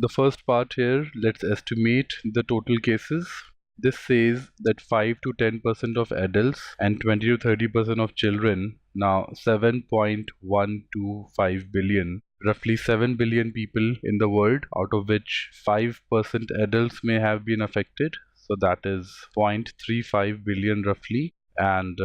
the first part here, let's estimate the total cases. This says that 5 to 10% of adults and 20 to 30% of children, now 7.125 billion, roughly 7 billion people in the world, out of which 5% adults may have been affected. So that is 0.35 billion roughly. And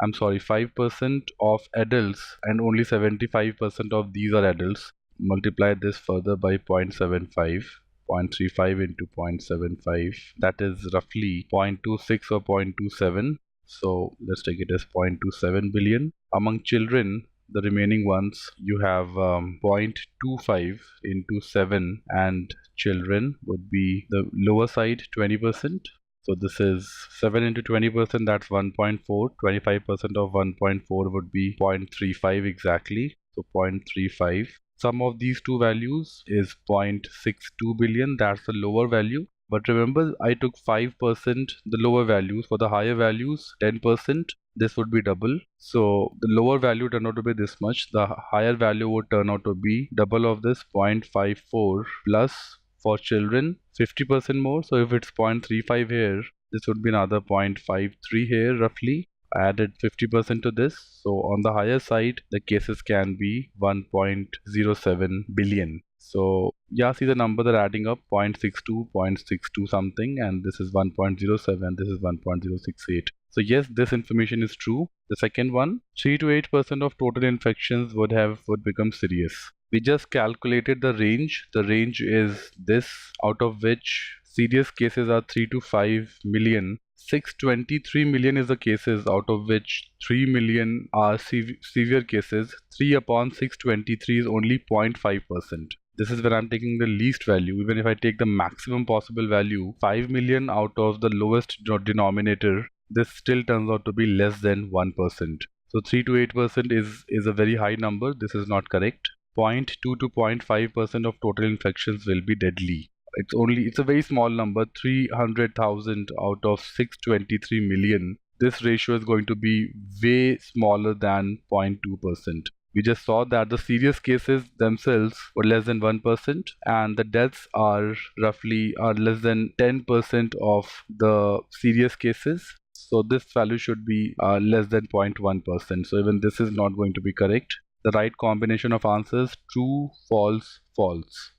I'm sorry, 5% of adults and only 75% of these are adults. Multiply this further by 0.75. 0.35 into 0.75, that is roughly 0.26 or 0.27. So let's take it as 0.27 billion. Among children, the remaining ones, you have 0.25 into 7, and children would be the lower side 20%. So this is 7 into 20%, that's 1.4. 25% of 1.4 would be 0.35 exactly. So 0.35. Sum of these two values is 0.62 billion. That's the lower value. But remember, I took 5% the lower values. For the higher values, 10%, this would be double. So the lower value turned out to be this much. The higher value would turn out to be double of this, 0.54 plus for children 50% more. So if it's 0.35 here, this would be another 0.53 here roughly. I added 50% to this. So on the higher side, the cases can be 1.07 billion. So yeah, see the number they're adding up, 0.62, 0.62 something, and this is 1.07, this is 1.068. So yes, this information is true. The second one, 3 to 8% of total infections would become serious. We just calculated the range. The range is this, out of which serious cases are 3 to 5 million. 623 million is the cases, out of which 3 million are severe cases. 3 upon 623 is only 0.5%. This is where I'm taking the least value. Even if I take the maximum possible value, 5 million out of the lowest denominator, this still turns out to be less than 1%. So 3 to 8% is a very high number. This is not correct. 0.2 to 0.5% of total infections will be deadly. It's a very small number, 300,000 out of 623 million. This ratio is going to be way smaller than 0.2%. We just saw that the serious cases themselves were less than 1%, and the deaths are less than 10% of the serious cases. So this value should be less than 0.1%. So even this is not going to be correct. The right combination of answers: true, false, false.